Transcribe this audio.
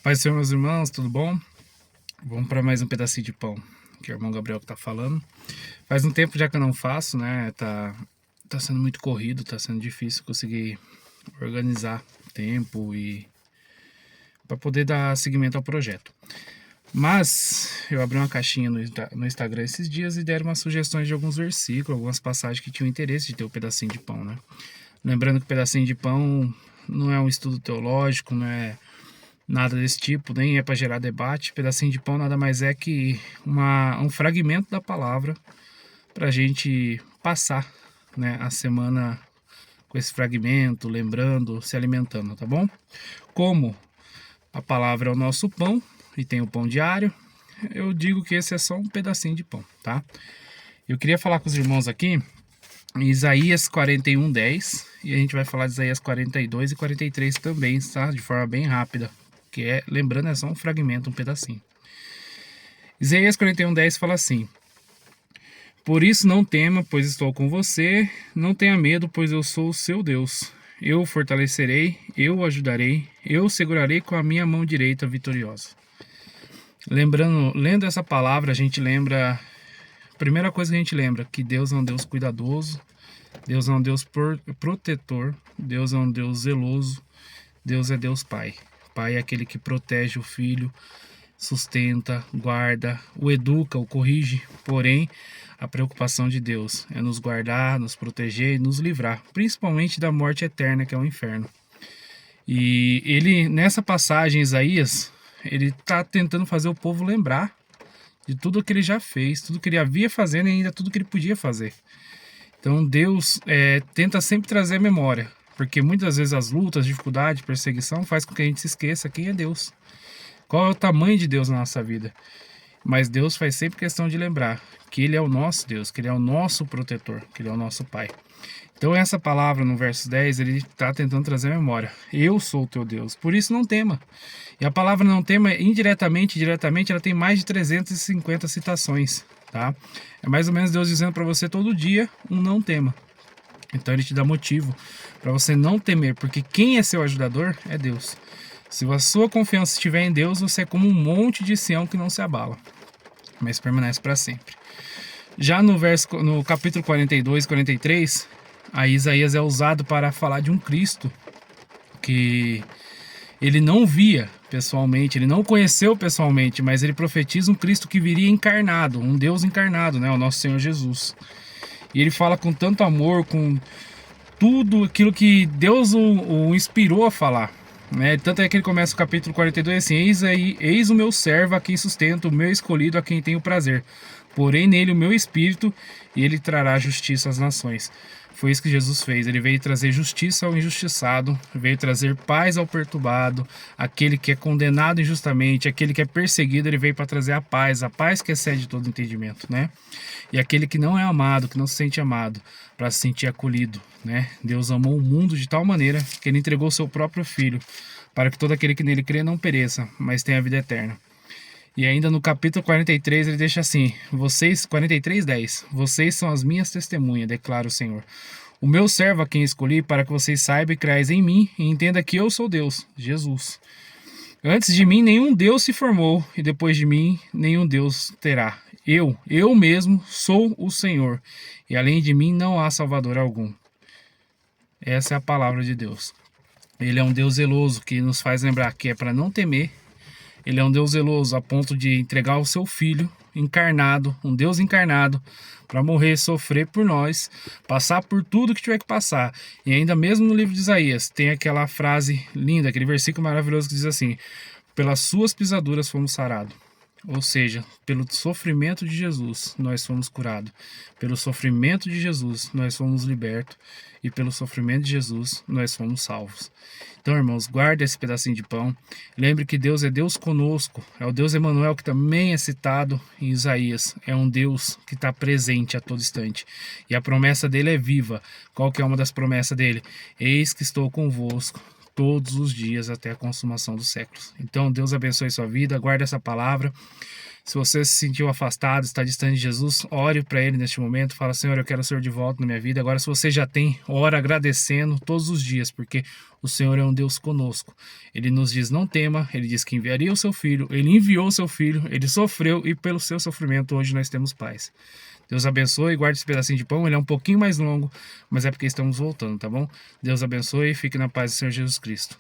Pai do Senhor, meus irmãos, tudo bom? Vamos para mais um pedacinho de pão, que é o irmão Gabriel que tá falando. Faz um tempo já que eu não faço, né? Tá sendo muito corrido, tá sendo difícil conseguir organizar tempo e para poder dar seguimento ao projeto. Mas eu abri uma caixinha no Instagram esses dias e deram umas sugestões de alguns versículos, algumas passagens que tinham interesse de ter o pedacinho de pão, né? Lembrando que o pedacinho de pão não é um estudo teológico, não é nada desse tipo, nem é para gerar debate. Pedacinho de pão nada mais é que um fragmento da palavra para a gente passar, né, a semana com esse fragmento, lembrando, se alimentando, tá bom? Como a palavra é o nosso pão e tem o pão diário, eu digo que esse é só um pedacinho de pão, tá? Eu queria falar com os irmãos aqui em Isaías 41:10 e a gente vai falar de Isaías 42 e 43 também, tá? De forma bem rápida, que é, lembrando, é só um fragmento, um pedacinho. Isaías 41:10 fala assim: Por isso não tema, pois estou com você, não tenha medo, pois eu sou o seu Deus. Eu o fortalecerei, eu o ajudarei, eu o segurarei com a minha mão direita vitoriosa. Lendo essa palavra, a gente lembra, a primeira coisa que a gente lembra, que Deus é um Deus cuidadoso, Deus é um Deus protetor, Deus é um Deus zeloso, Deus é Deus Pai. Pai é aquele que protege o filho, sustenta, guarda, o educa, o corrige. Porém, a preocupação de Deus é nos guardar, nos proteger e nos livrar, principalmente da morte eterna, que é o inferno. E ele, nessa passagem, Isaías, ele está tentando fazer o povo lembrar de tudo que ele já fez, tudo que ele havia fazendo e ainda tudo que ele podia fazer. Então Deus tenta sempre trazer memória, porque muitas vezes as lutas, dificuldades, perseguição faz com que a gente se esqueça quem é Deus. Qual é o tamanho de Deus na nossa vida? Mas Deus faz sempre questão de lembrar que Ele é o nosso Deus, que Ele é o nosso protetor, que Ele é o nosso Pai. Então essa palavra no verso 10, ele está tentando trazer memória. Eu sou o teu Deus, por isso não tema. E a palavra não tema, indiretamente, diretamente, ela tem mais de 350 citações, tá? É mais ou menos Deus dizendo para você todo dia um não tema. Então ele te dá motivo para você não temer, porque quem é seu ajudador é Deus. Se a sua confiança estiver em Deus, você é como um monte de Sião que não se abala, mas permanece para sempre. Já no capítulo 42, 43, a Isaías é usado para falar de um Cristo que ele não via pessoalmente, ele não conheceu pessoalmente, mas ele profetiza um Cristo que viria encarnado, um Deus encarnado, né, o nosso Senhor Jesus. E ele fala com tanto amor, com tudo aquilo que Deus o inspirou a falar. Né? Tanto é que ele começa o capítulo 42 assim: eis o meu servo a quem sustento, o meu escolhido a quem tenho prazer. Porém nele o meu espírito, e ele trará justiça às nações. Foi isso que Jesus fez. Ele veio trazer justiça ao injustiçado, veio trazer paz ao perturbado, aquele que é condenado injustamente, aquele que é perseguido, ele veio para trazer a paz que excede todo entendimento, né? E aquele que não é amado, que não se sente amado, para se sentir acolhido, né? Deus amou o mundo de tal maneira que ele entregou seu próprio filho, para que todo aquele que nele crê não pereça, mas tenha a vida eterna. E ainda no capítulo 43 ele deixa assim: 43:10, vocês são as minhas testemunhas, declara o Senhor. O meu servo a quem escolhi, para que vocês saibam e creais em mim e entenda que eu sou Deus, Jesus. Antes de mim nenhum Deus se formou, e depois de mim nenhum Deus terá. Eu mesmo sou o Senhor, e além de mim não há Salvador algum. Essa é a palavra de Deus. Ele é um Deus zeloso que nos faz lembrar que é para não temer. Ele é um Deus zeloso a ponto de entregar o seu Filho encarnado, um Deus encarnado, para morrer, sofrer por nós, passar por tudo que tiver que passar. E ainda mesmo no livro de Isaías tem aquela frase linda, aquele versículo maravilhoso que diz assim: pelas suas pisaduras fomos sarados. Ou seja, pelo sofrimento de Jesus nós fomos curados. Pelo sofrimento de Jesus nós fomos libertos. E pelo sofrimento de Jesus nós fomos salvos. Então, irmãos, guarde esse pedacinho de pão. Lembre que Deus é Deus conosco. É o Deus Emanuel, que também é citado em Isaías. É um Deus que está presente a todo instante. E a promessa dele é viva. Qual que é uma das promessas dele? Eis que estou convosco todos os dias até a consumação dos séculos. Então, Deus abençoe sua vida, guarde essa palavra. Se você se sentiu afastado, está distante de Jesus, ore para Ele neste momento. Fala, Senhor, eu quero o Senhor de volta na minha vida. Agora, se você já tem, ora agradecendo todos os dias, porque o Senhor é um Deus conosco. Ele nos diz, não tema, Ele diz que enviaria o seu Filho, Ele enviou o seu Filho, Ele sofreu e pelo seu sofrimento hoje nós temos paz. Deus abençoe, guarde esse pedacinho de pão, ele é um pouquinho mais longo, mas é porque estamos voltando, tá bom? Deus abençoe e fique na paz do Senhor Jesus Cristo.